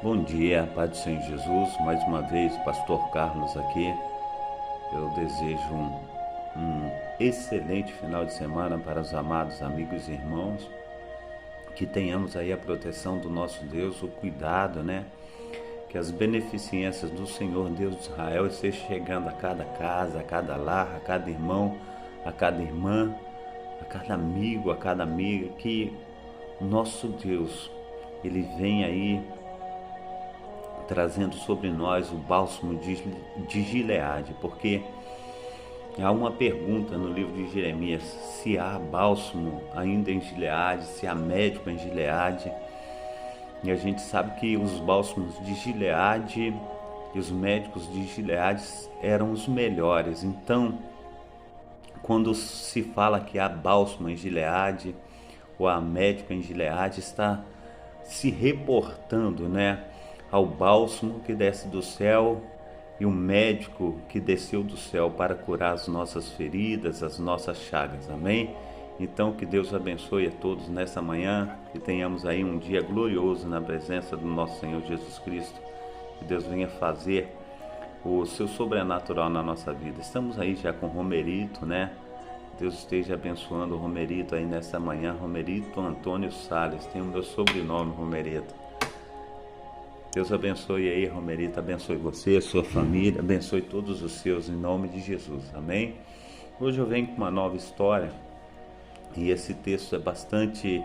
Bom dia, Pai do Senhor Jesus, mais uma vez, Pastor Carlos aqui. Eu desejo um excelente final de semana para os amados amigos e irmãos, que tenhamos aí a proteção do nosso Deus, o cuidado, que as beneficências do Senhor Deus de Israel estejam chegando a cada casa, a cada lar, a cada irmão, a cada irmã, a cada amigo, a cada amiga, que o nosso Deus, Ele vem aí trazendo sobre nós o bálsamo de Gileade, porque há uma pergunta no livro de Jeremias, se há bálsamo ainda em Gileade, se há médico em Gileade, e a gente sabe que os bálsamos de Gileade e os médicos de Gileade eram os melhores. Então, quando se fala que há bálsamo em Gileade ou há médico em Gileade, está se reportando, ao bálsamo que desce do céu e o médico que desceu do céu para curar as nossas feridas, as nossas chagas. Amém? Então, que Deus abençoe a todos nessa manhã, que tenhamos aí um dia glorioso na presença do nosso Senhor Jesus Cristo. Que Deus venha fazer o seu sobrenatural na nossa vida. Estamos aí já com o Romerito, Deus esteja abençoando o Romerito aí nessa manhã. Romerito Antônio Salles, tem o meu sobrenome, Romerito. Deus abençoe aí, Romerito, abençoe você, a sua família, abençoe todos os seus, em nome de Jesus, amém? Hoje eu venho com uma nova história, e esse texto é bastante,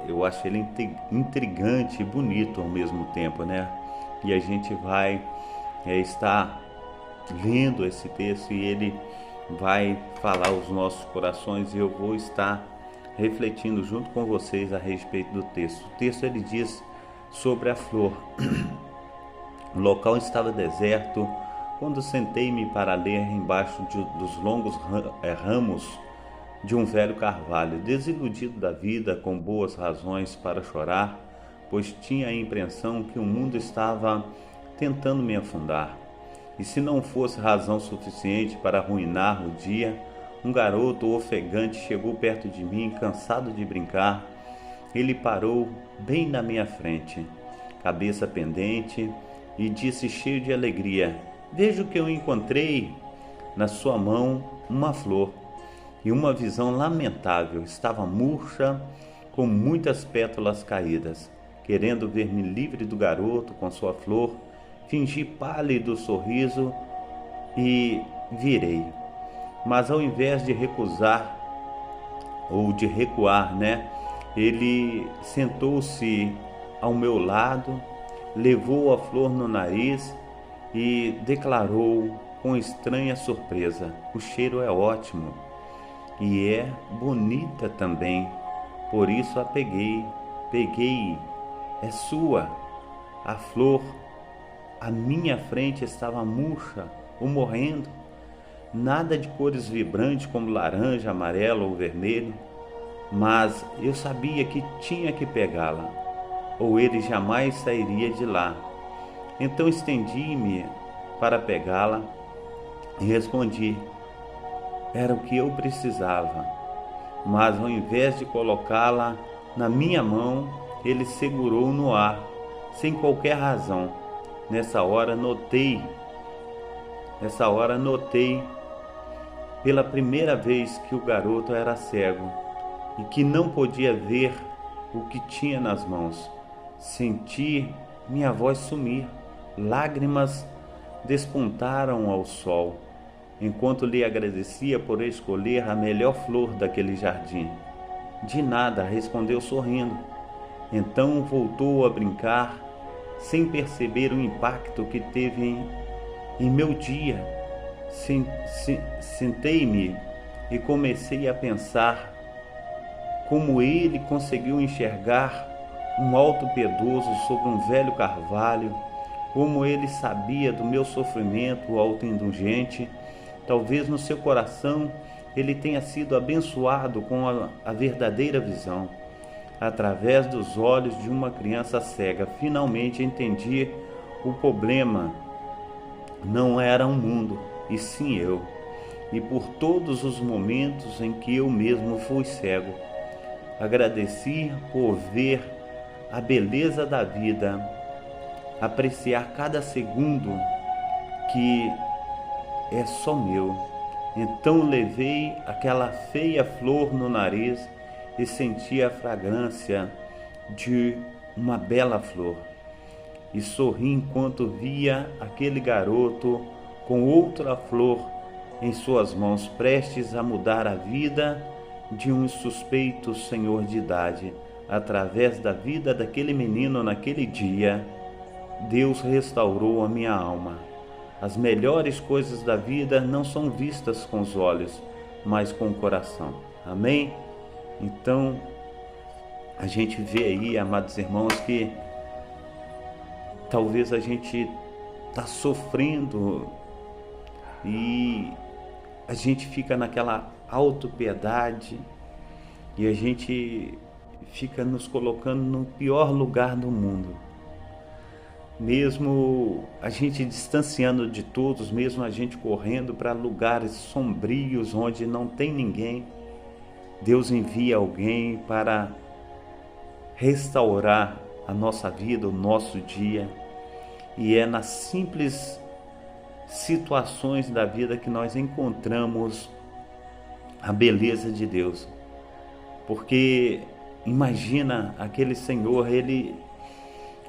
eu acho ele intrigante e bonito ao mesmo tempo, E a gente vai estar lendo esse texto e ele vai falar aos nossos corações, e eu vou estar refletindo junto com vocês a respeito do texto. O texto ele diz sobre a flor. O local estava deserto quando sentei-me para ler embaixo dos longos ramos de um velho carvalho, desiludido da vida, com boas razões para chorar, pois tinha a impressão que o mundo estava tentando me afundar. E se não fosse razão suficiente para arruinar o dia, um garoto ofegante chegou perto de mim, cansado de brincar. Ele parou bem na minha frente, cabeça pendente, e disse cheio de alegria: "Vejo que eu encontrei na sua mão uma flor." E uma visão lamentável, estava murcha, com muitas pétalas caídas. Querendo ver-me livre do garoto com sua flor, fingi pálido sorriso e virei. Mas ao invés de recusar ou de recuar, ele sentou-se ao meu lado, levou a flor no nariz e declarou com estranha surpresa: "O cheiro é ótimo e é bonita também, por isso a peguei. É sua." A flor à minha frente estava murcha ou morrendo, nada de cores vibrantes como laranja, amarelo ou vermelho. Mas eu sabia que tinha que pegá-la, ou ele jamais sairia de lá. Então estendi-me para pegá-la e respondi: era o que eu precisava. Mas ao invés de colocá-la na minha mão, ele segurou no ar, sem qualquer razão. Nessa hora notei pela primeira vez que o garoto era cego e que não podia ver o que tinha nas mãos. Senti minha voz sumir, lágrimas despontaram ao sol, enquanto lhe agradecia por escolher a melhor flor daquele jardim. "De nada", respondeu sorrindo. Então voltou a brincar, sem perceber o impacto que teve em meu dia. Sentei-me e comecei a pensar como ele conseguiu enxergar um alto piedoso sobre um velho carvalho, como ele sabia do meu sofrimento autoindulgente. Talvez no seu coração ele tenha sido abençoado com a verdadeira visão. Através dos olhos de uma criança cega, finalmente entendi o problema não era o mundo, e sim eu. E por todos os momentos em que eu mesmo fui cego, agradeci por ver a beleza da vida, apreciar cada segundo que é só meu. Então levei aquela feia flor no nariz e senti a fragrância de uma bela flor. E sorri enquanto via aquele garoto com outra flor em suas mãos, prestes a mudar a vida de um suspeito senhor de idade. Através da vida daquele menino naquele dia, Deus restaurou a minha alma. As melhores coisas da vida não são vistas com os olhos, mas com o coração. Amém? Então, a gente vê aí, amados irmãos, que talvez a gente está sofrendo e a gente fica naquela autopiedade e a gente fica nos colocando no pior lugar do mundo. Mesmo a gente distanciando de todos, mesmo a gente correndo para lugares sombrios onde não tem ninguém, Deus envia alguém para restaurar a nossa vida, o nosso dia. E é nas simples situações da vida que nós encontramos a beleza de Deus. Porque imagina aquele Senhor, ele,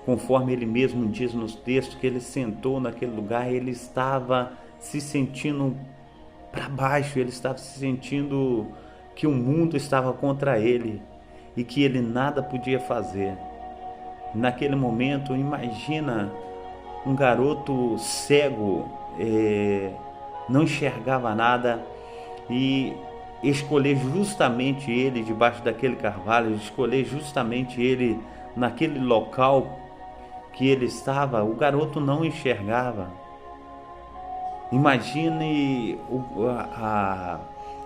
conforme ele mesmo diz nos textos, que ele sentou naquele lugar, ele estava se sentindo para baixo, ele estava se sentindo que o mundo estava contra ele e que ele nada podia fazer. Naquele momento, imagina um garoto cego, não enxergava nada, e escolher justamente ele debaixo daquele carvalho, escolher justamente ele naquele local que ele estava. O garoto não enxergava. Imagine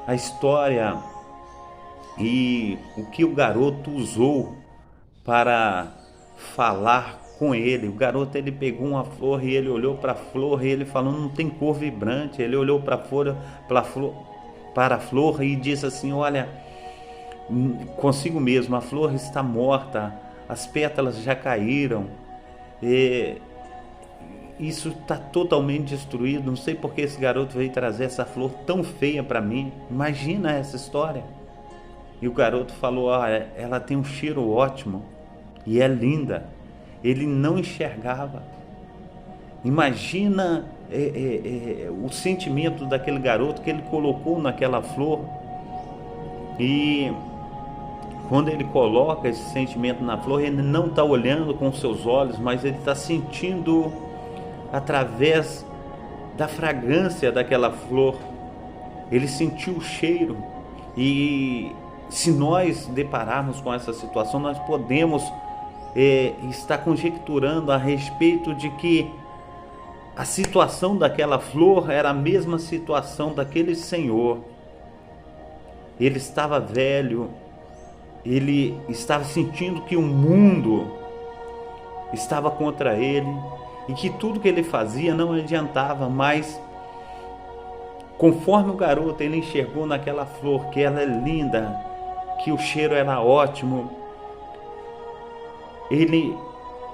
a história e o que o garoto usou para falar com ele. O garoto, ele pegou uma flor e ele olhou para a flor e ele falou, não tem cor vibrante. Ele olhou para a flor e disse assim, olha, consigo mesmo, a flor está morta, as pétalas já caíram, isso está totalmente destruído. Não sei porque esse garoto veio trazer essa flor tão feia para mim. Imagina essa história. E o garoto falou, ela tem um cheiro ótimo e é linda. Ele não enxergava. Imagina o sentimento daquele garoto que ele colocou naquela flor. E quando ele coloca esse sentimento na flor, ele não está olhando com os seus olhos, mas ele está sentindo através da fragrância daquela flor. Ele sentiu o cheiro. E se nós depararmos com essa situação, nós podemos estar conjecturando a respeito de que a situação daquela flor era a mesma situação daquele senhor. Ele estava velho, ele estava sentindo que o mundo estava contra ele e que tudo que ele fazia não adiantava, mas conforme o garoto, ele enxergou naquela flor que ela é linda, que o cheiro era ótimo,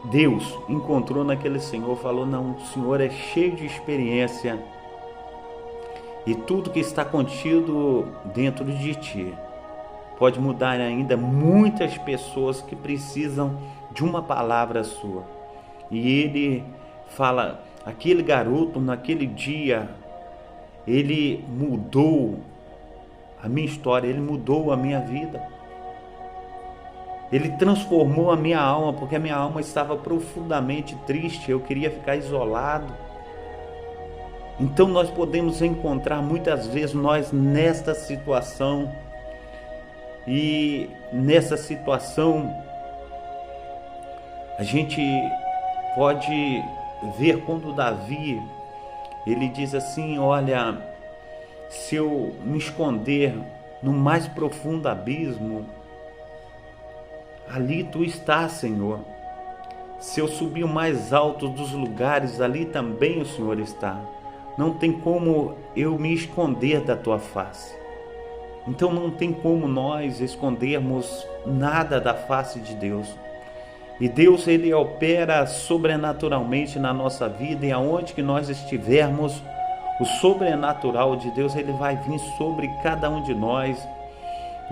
Deus encontrou naquele Senhor, falou, não, o Senhor é cheio de experiência e tudo que está contido dentro de ti pode mudar ainda muitas pessoas que precisam de uma palavra sua. E ele fala, aquele garoto naquele dia, ele mudou a minha história, ele mudou a minha vida. Ele transformou a minha alma, porque a minha alma estava profundamente triste, eu queria ficar isolado. Então nós podemos encontrar muitas vezes nós nesta situação, e nessa situação a gente pode ver quando Davi, ele diz assim, olha, se eu me esconder no mais profundo abismo, ali tu estás, Senhor. Se eu subir o mais alto dos lugares, ali também o Senhor está. Não tem como eu me esconder da tua face. Então não tem como nós escondermos nada da face de Deus. E Deus, Ele opera sobrenaturalmente na nossa vida, e aonde que nós estivermos, o sobrenatural de Deus, Ele vai vir sobre cada um de nós,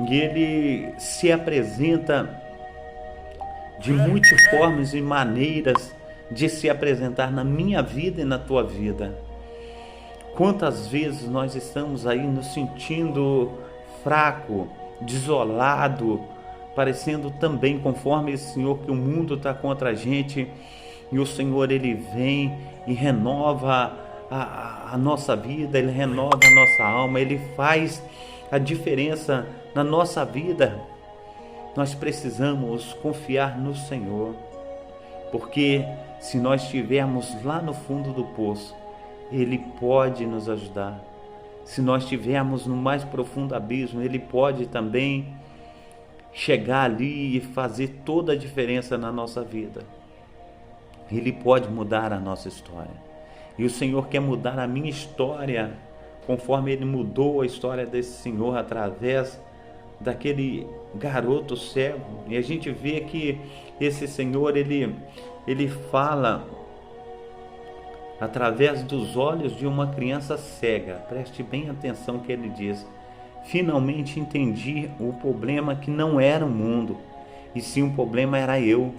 e Ele se apresenta de multiformes e maneiras de se apresentar na minha vida e na tua vida. Quantas vezes nós estamos aí nos sentindo fraco, desolado, parecendo também, conforme esse Senhor, que o mundo está contra a gente, e o Senhor, Ele vem e renova a nossa vida, Ele renova a nossa alma, Ele faz a diferença na nossa vida. Nós precisamos confiar no Senhor, porque se nós estivermos lá no fundo do poço, Ele pode nos ajudar. Se nós estivermos no mais profundo abismo, Ele pode também chegar ali e fazer toda a diferença na nossa vida. Ele pode mudar a nossa história. E o Senhor quer mudar a minha história, conforme Ele mudou a história desse Senhor através daquele garoto cego. E a gente vê que esse Senhor, ele fala através dos olhos de uma criança cega. Preste bem atenção que ele diz: finalmente entendi o problema, que não era o mundo, e sim o problema era eu.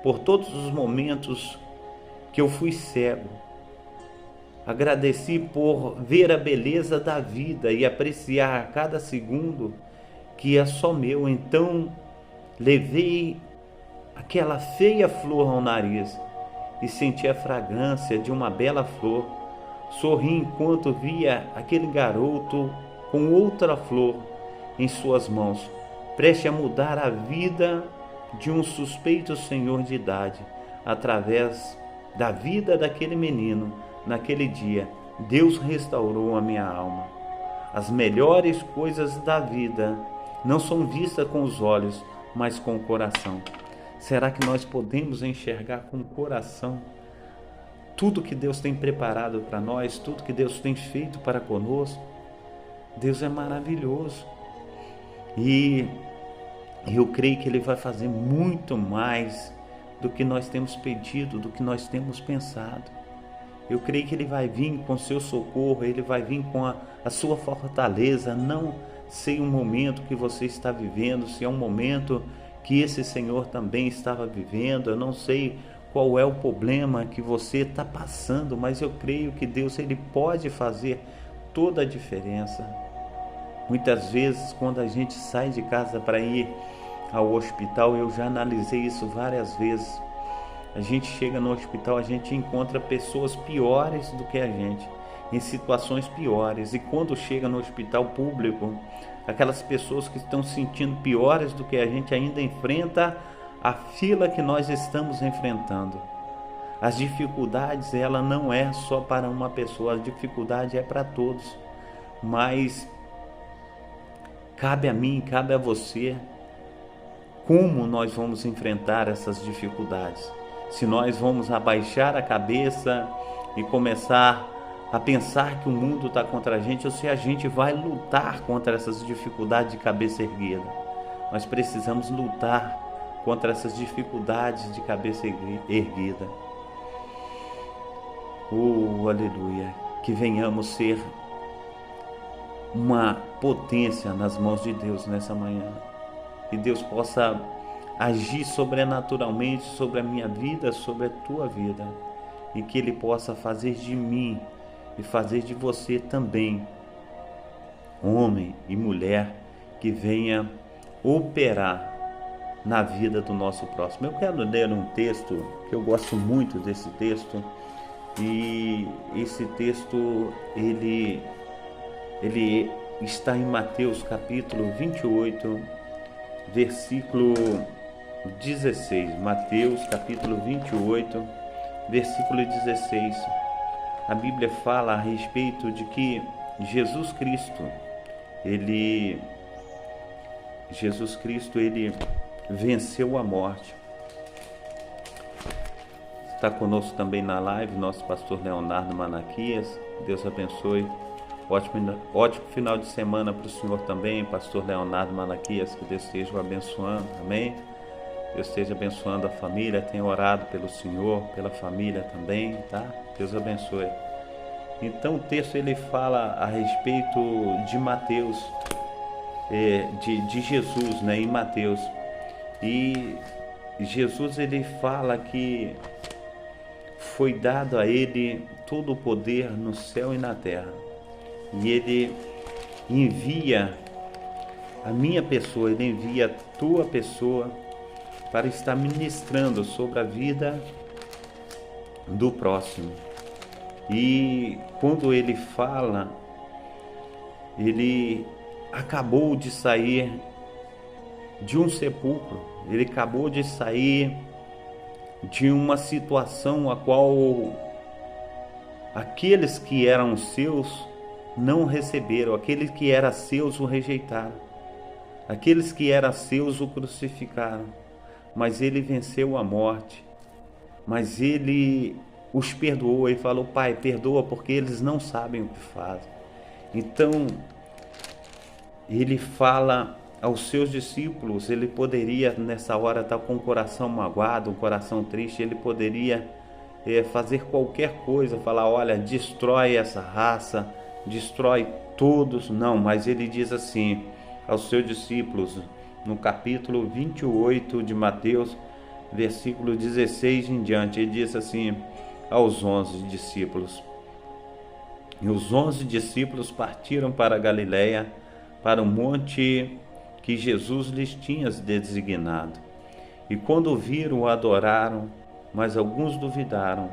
Por todos os momentos que eu fui cego, agradeci por ver a beleza da vida e apreciar cada segundo que é só meu. Então levei aquela feia flor ao nariz e senti a fragrância de uma bela flor. Sorri enquanto via aquele garoto com outra flor em suas mãos, prestes a mudar a vida de um suspeito senhor de idade. Através da vida daquele menino, naquele dia, Deus restaurou a minha alma. As melhores coisas da vida não são vistas com os olhos, mas com o coração. Será que nós podemos enxergar com o coração tudo que Deus tem preparado para nós, tudo que Deus tem feito para conosco? Deus é maravilhoso, e eu creio que Ele vai fazer muito mais do que nós temos pedido, do que nós temos pensado. Eu creio que Ele vai vir com seu socorro, Ele vai vir com a sua fortaleza. Não sei o momento que você está vivendo, se é um momento que esse Senhor também estava vivendo, eu não sei qual é o problema que você está passando, mas eu creio que Deus, Ele pode fazer toda a diferença. Muitas vezes, quando a gente sai de casa para ir ao hospital, eu já analisei isso várias vezes. A gente chega no hospital, a gente encontra pessoas piores do que a gente, em situações piores. E quando chega no hospital público, aquelas pessoas que estão se sentindo piores do que a gente ainda enfrenta a fila que nós estamos enfrentando. As dificuldades, ela não é só para uma pessoa, a dificuldade é para todos. Mas cabe a mim, cabe a você, como nós vamos enfrentar essas dificuldades. Se nós vamos abaixar a cabeça e começar a pensar que o mundo está contra a gente, ou se a gente vai lutar contra essas dificuldades de cabeça erguida. Nós precisamos lutar contra essas dificuldades de cabeça erguida. Oh, aleluia! Que venhamos ser uma potência nas mãos de Deus nessa manhã. Que Deus possa agir sobrenaturalmente sobre a minha vida, sobre a tua vida. E que Ele possa fazer de mim e fazer de você também, homem e mulher, que venha operar na vida do nosso próximo. Eu quero ler um texto que eu gosto muito desse texto, e esse texto ele está em Mateus capítulo 28, versículo 16. Mateus capítulo 28, versículo 16. A Bíblia fala a respeito de que Jesus Cristo, ele venceu a morte. Está conosco também na live nosso pastor Leonardo Malaquias. Deus abençoe. Ótimo final de semana para o senhor também, pastor Leonardo Malaquias. Que Deus esteja o abençoando. Amém? Deus esteja abençoando a família. Tenho orado pelo senhor, pela família também, tá? Deus abençoe. Então o texto ele fala a respeito de Mateus, de Jesus, né, em Mateus. E Jesus ele fala que foi dado a ele todo o poder no céu e na terra. E ele envia a minha pessoa, ele envia a tua pessoa para estar ministrando sobre a vida do próximo. E quando ele fala, ele acabou de sair de um sepulcro, ele acabou de sair de uma situação a qual aqueles que eram seus não receberam, aqueles que eram seus o rejeitaram, aqueles que eram seus o crucificaram, mas ele venceu a morte, mas ele os perdoou e falou: Pai, perdoa porque eles não sabem o que fazem. Então ele fala aos seus discípulos, ele poderia nessa hora estar com o coração magoado, um coração triste, ele poderia fazer qualquer coisa, falar: olha, destrói essa raça, destrói todos. Não, mas ele diz assim aos seus discípulos, no capítulo 28 de Mateus, versículo 16 em diante, ele diz assim aos 11 discípulos: e os 11 discípulos partiram para a Galiléia, para o monte que Jesus lhes tinha designado. E quando o viram, o adoraram, mas alguns duvidaram.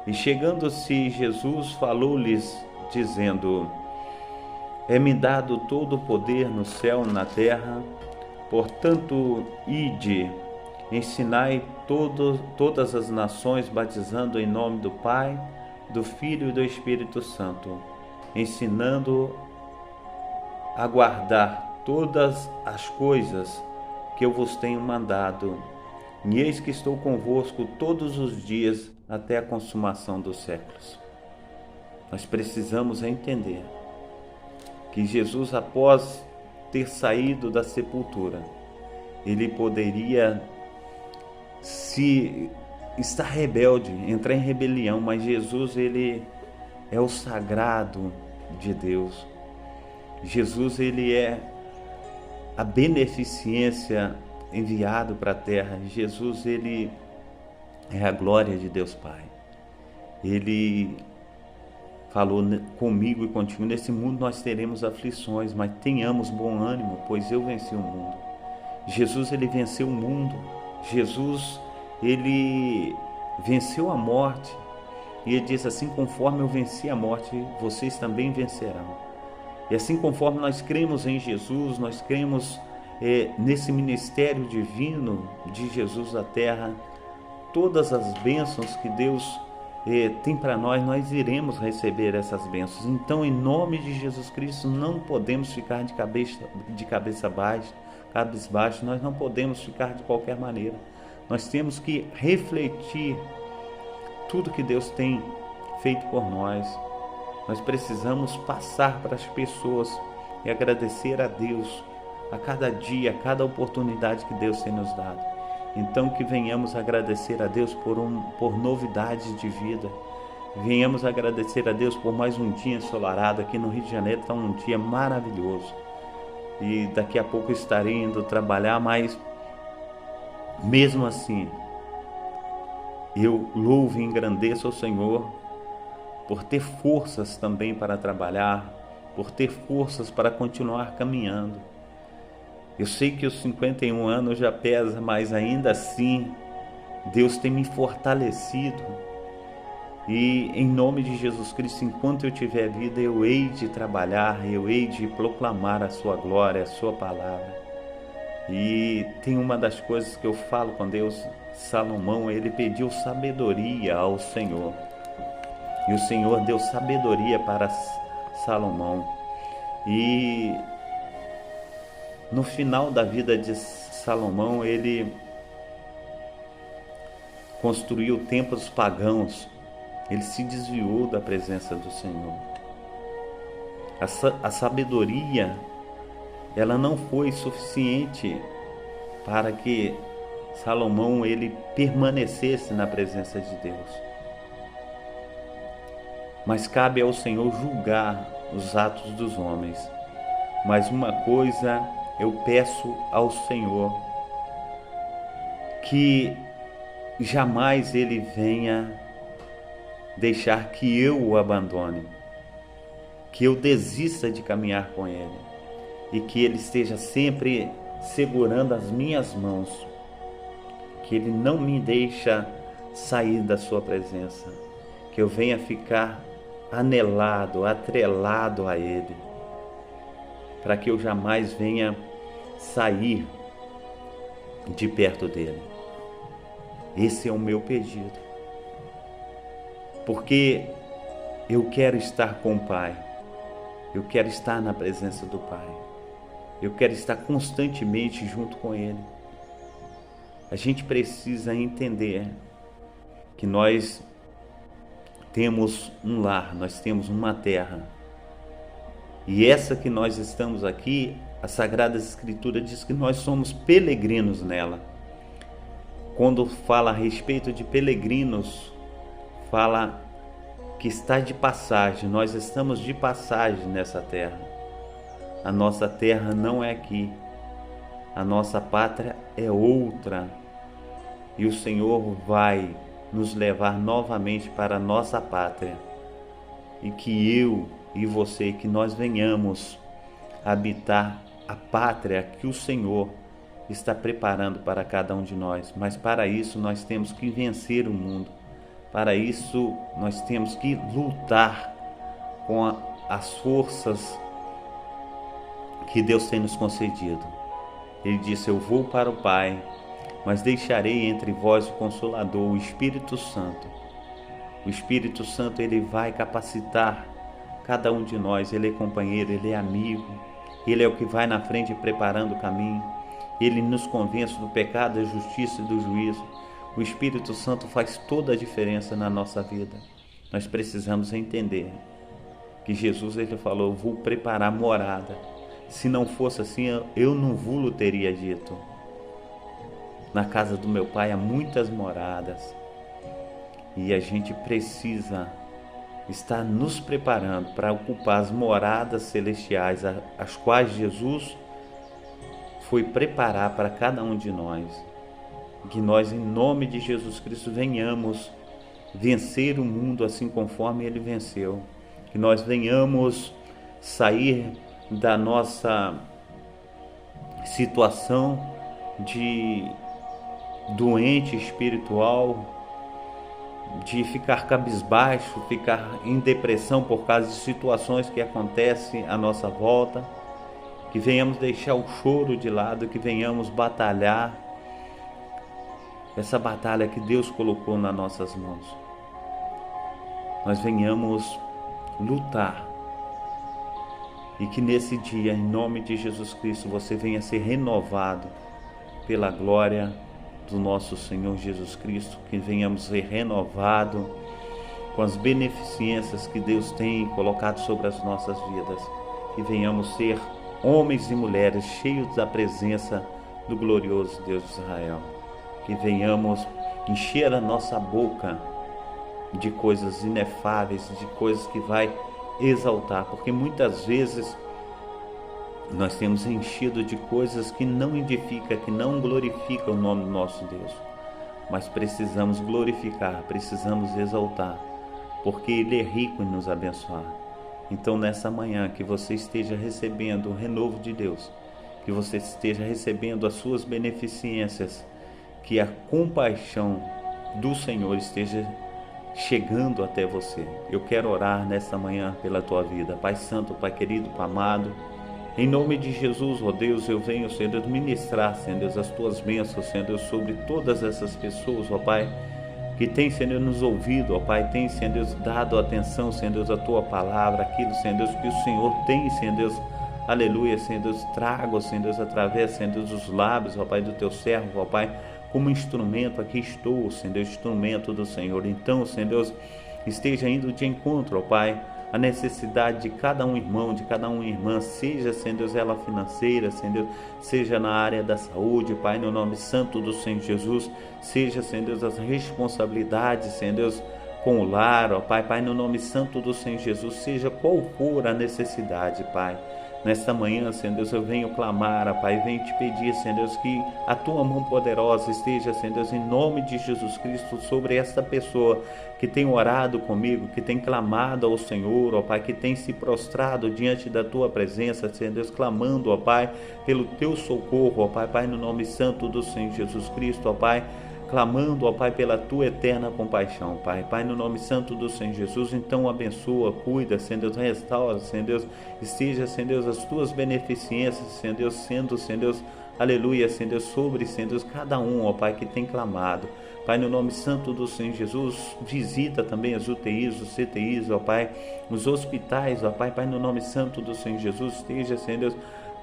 E chegando-se Jesus, falou-lhes, dizendo: é-me dado todo o poder no céu e na terra, portanto, ide, ensinai todas as nações, batizando em nome do Pai, do Filho e do Espírito Santo, ensinando a guardar todas as coisas que eu vos tenho mandado. E eis que estou convosco todos os dias até a consumação dos séculos. Nós precisamos entender que Jesus, após ter saído da sepultura, ele poderia se estar rebelde, entrar em rebelião, mas Jesus, ele é o sagrado de Deus. Jesus, ele é a beneficência enviado para a terra. Jesus, ele é a glória de Deus Pai. Ele falou comigo e contigo: nesse mundo nós teremos aflições, mas tenhamos bom ânimo, pois eu venci o mundo. Jesus, ele venceu o mundo. Jesus, ele venceu a morte. E ele diz assim: conforme eu venci a morte, vocês também vencerão. E assim, conforme nós cremos em Jesus, nós cremos nesse ministério divino de Jesus à terra, todas as bênçãos que Deus tem para nós, nós iremos receber essas bênçãos. Então, em nome de Jesus Cristo, não podemos ficar de cabeça baixa, cabisbaixo, nós não podemos ficar de qualquer maneira. Nós temos que refletir tudo que Deus tem feito por nós. Nós precisamos passar para as pessoas e agradecer a Deus a cada dia, a cada oportunidade que Deus tem nos dado. Então, que venhamos agradecer a Deus por novidades de vida. Venhamos agradecer a Deus por mais um dia ensolarado. Aqui no Rio de Janeiro está um dia maravilhoso. E daqui a pouco estarei indo trabalhar, mas mesmo assim, eu louvo e engrandeço ao Senhor por ter forças também para trabalhar, por ter forças para continuar caminhando. Eu sei que os 51 anos já pesa, mas ainda assim, Deus tem me fortalecido. E em nome de Jesus Cristo, enquanto eu tiver vida, eu hei de trabalhar, eu hei de proclamar a sua glória, a sua palavra. E tem uma das coisas que eu falo com Deus: Salomão, ele pediu sabedoria ao Senhor. E o Senhor deu sabedoria para Salomão. E no final da vida de Salomão, ele construiu templos pagãos. Ele se desviou da presença do Senhor. A sabedoria, ela não foi suficiente para que Salomão ele permanecesse na presença de Deus. Mas cabe ao Senhor julgar os atos dos homens. Mas uma coisa eu peço ao Senhor, que jamais Ele venha deixar que eu o abandone, que eu desista de caminhar com Ele e que Ele esteja sempre segurando as minhas mãos, que Ele não me deixa sair da sua presença, que eu venha ficar anelado, atrelado a Ele, para que eu jamais venha sair de perto dEle. Esse é o meu pedido, porque eu quero estar com o Pai, eu quero estar na presença do Pai, eu quero estar constantemente junto com Ele. A gente precisa entender que nós temos um lar, nós temos uma terra, e essa que nós estamos aqui, a Sagrada Escritura diz que nós somos peregrinos nela. Quando fala a respeito de peregrinos, fala que está de passagem, nós estamos de passagem nessa terra. A nossa terra não é aqui, a nossa pátria é outra, e o Senhor vai nos levar novamente para a nossa pátria, e que eu e você, que nós venhamos habitar a pátria que o Senhor está preparando para cada um de nós. Mas para isso nós temos que vencer o mundo, para isso nós temos que lutar com as forças que Deus tem nos concedido. Ele disse: eu vou para o Pai, mas deixarei entre vós o Consolador, o Espírito Santo. O Espírito Santo, ele vai capacitar cada um de nós. Ele é companheiro, ele é amigo, ele é o que vai na frente preparando o caminho. Ele nos convence do pecado, da justiça e do juízo. O Espírito Santo faz toda a diferença na nossa vida. Nós precisamos entender que Jesus, ele falou: vou preparar morada. Se não fosse assim, eu não vos teria dito. Na casa do meu Pai há muitas moradas, e a gente precisa estar nos preparando para ocupar as moradas celestiais, as quais Jesus foi preparar para cada um de nós. Que nós, em nome de Jesus Cristo, venhamos vencer o mundo assim conforme Ele venceu. Que nós venhamos sair da nossa situação de doente espiritual, de ficar cabisbaixo, ficar em depressão por causa de situações que acontecem à nossa volta. Que venhamos deixar o choro de lado, que venhamos batalhar essa batalha que Deus colocou nas nossas mãos. Nós venhamos lutar, e que nesse dia, em nome de Jesus Cristo, você venha ser renovado pela glória do nosso Senhor Jesus Cristo, que venhamos ser renovados com as beneficências que Deus tem colocado sobre as nossas vidas, que venhamos ser homens e mulheres cheios da presença do glorioso Deus de Israel, que venhamos encher a nossa boca de coisas inefáveis, de coisas que vai exaltar, porque muitas vezes nós temos enchido de coisas que não edificam, que não glorificam o nome do nosso Deus, mas precisamos glorificar, precisamos exaltar, porque Ele é rico em nos abençoar. Então, nessa manhã, que você esteja recebendo o renovo de Deus, que você esteja recebendo as suas beneficências, que a compaixão do Senhor esteja chegando até você. Eu quero orar nessa manhã pela tua vida. Pai Santo, Pai querido, Pai amado, em nome de Jesus, ó Deus, eu venho, Senhor Deus, ministrar, Senhor Deus, as tuas bênçãos, Senhor Deus, sobre todas essas pessoas, ó Pai, que tem, Senhor Deus, nos ouvido, ó Pai, tem, Senhor Deus, dado atenção, Senhor Deus, à tua palavra, aquilo, Senhor Deus, que o Senhor tem, Senhor Deus, aleluia, Senhor Deus, traga, Senhor Deus, através, Senhor Deus, dos lábios, ó Pai, do teu servo, ó Pai, como instrumento, aqui estou, Senhor Deus, instrumento do Senhor. Então, Senhor Deus, esteja indo de encontro, ó Pai, a necessidade de cada um irmão, de cada uma irmã, seja, Senhor Deus, ela financeira, Senhor Deus, seja na área da saúde, Pai, no nome santo do Senhor Jesus, seja, Senhor Deus, as responsabilidades, Senhor Deus, com o lar, ó Pai, Pai, no nome santo do Senhor Jesus, seja qual for a necessidade, Pai. Nesta manhã, Senhor Deus, eu venho clamar, ó Pai, venho te pedir, Senhor Deus, que a tua mão poderosa esteja, Senhor Deus, em nome de Jesus Cristo, sobre esta pessoa que tem orado comigo, que tem clamado ao Senhor, ó Pai, que tem se prostrado diante da tua presença, Senhor Deus, clamando, ó Pai, pelo teu socorro, ó Pai, Pai, no nome santo do Senhor Jesus Cristo, ó Pai, clamando, ó Pai, pela tua eterna compaixão, Pai. Pai, no nome santo do Senhor Jesus, então abençoa, cuida, Senhor Deus, restaura, Senhor Deus, esteja, Senhor Deus, as tuas beneficências, Senhor Deus, sendo, Senhor Deus, aleluia, Senhor Deus, sobre, Senhor Deus, cada um, ó Pai, que tem clamado. Pai, no nome santo do Senhor Jesus, visita também as UTIs, os CTIs, ó Pai, os hospitais, ó Pai, Pai, no nome santo do Senhor Jesus, esteja, Senhor Deus,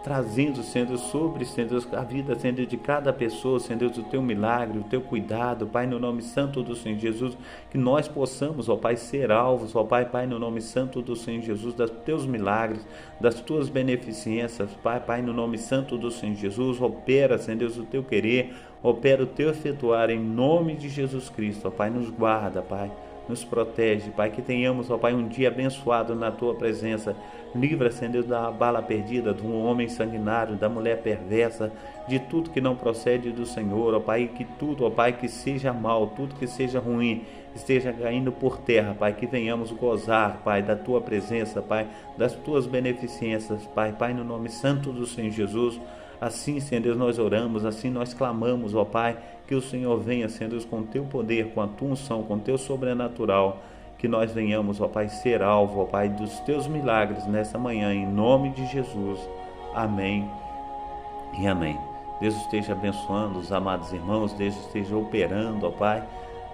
trazendo, Senhor Deus, sobre, Senhor Deus, a vida, Senhor Deus, de cada pessoa, Senhor Deus, o teu milagre, o teu cuidado, Pai, no nome santo do Senhor Jesus, que nós possamos, ó Pai, ser alvos, ó Pai, Pai, no nome santo do Senhor Jesus, dos teus milagres, das tuas beneficências, Pai, Pai, no nome santo do Senhor Jesus, opera, Senhor Deus, o teu querer, opera o teu efetuar, em nome de Jesus Cristo, ó Pai, nos guarda, Pai, nos protege, Pai, que tenhamos, ó Pai, um dia abençoado na tua presença. Livra, Senhor Deus, da bala perdida, do homem sanguinário, da mulher perversa, de tudo que não procede do Senhor, ó Pai, que tudo, ó Pai, que seja mal, tudo que seja ruim, esteja caindo por terra, Pai, que venhamos gozar, Pai, da tua presença, Pai, das tuas beneficências, Pai, Pai, no nome santo do Senhor Jesus. Assim, Senhor Deus, nós oramos, assim nós clamamos, ó Pai, que o Senhor venha, Senhor Deus, com o teu poder, com a tua unção, com o teu sobrenatural, que nós venhamos, ó Pai, ser alvo, ó Pai, dos teus milagres nessa manhã, em nome de Jesus. Amém e amém. Deus esteja abençoando os amados irmãos, Deus esteja operando, ó Pai,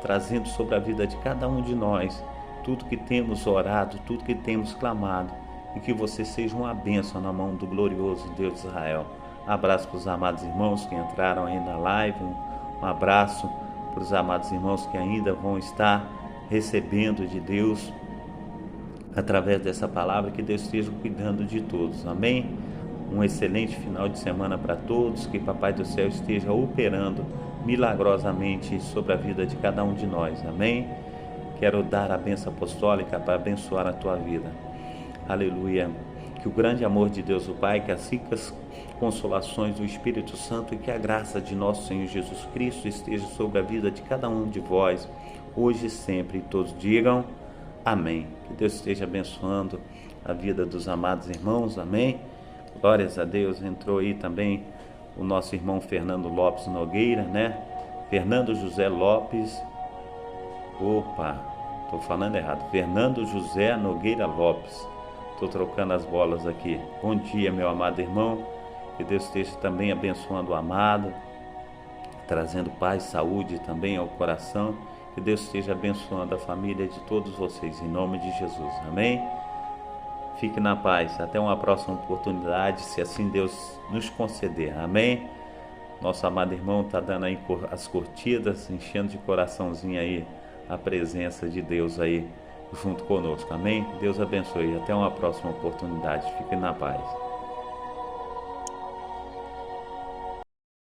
trazendo sobre a vida de cada um de nós tudo que temos orado, tudo que temos clamado, e que você seja uma bênção na mão do glorioso Deus de Israel. Abraço para os amados irmãos que entraram aí na live, um abraço para os amados irmãos que ainda vão estar recebendo de Deus através dessa palavra, que Deus esteja cuidando de todos, amém? Um excelente final de semana para todos, que Papai do Céu esteja operando milagrosamente sobre a vida de cada um de nós, amém? Quero dar a bênção apostólica para abençoar a tua vida, aleluia. Que o grande amor de Deus o Pai, que as ricas consolações do Espírito Santo e que a graça de nosso Senhor Jesus Cristo esteja sobre a vida de cada um de vós, hoje e sempre, e todos digam amém. Que Deus esteja abençoando a vida dos amados irmãos, amém. Glórias a Deus. Entrou aí também o nosso irmão Fernando Lopes Nogueira, né? Fernando José Lopes, estou falando errado, Fernando José Nogueira Lopes. Estou trocando as bolas aqui. Bom dia, meu amado irmão. Que Deus esteja também abençoando o amado, trazendo paz, saúde também ao coração. Que Deus esteja abençoando a família de todos vocês, em nome de Jesus. Amém? Fique na paz. Até uma próxima oportunidade, se assim Deus nos conceder. Amém? Nosso amado irmão está dando aí as curtidas, enchendo de coraçãozinho aí a presença de Deus aí junto conosco, amém? Deus abençoe, até uma próxima oportunidade, fique na paz.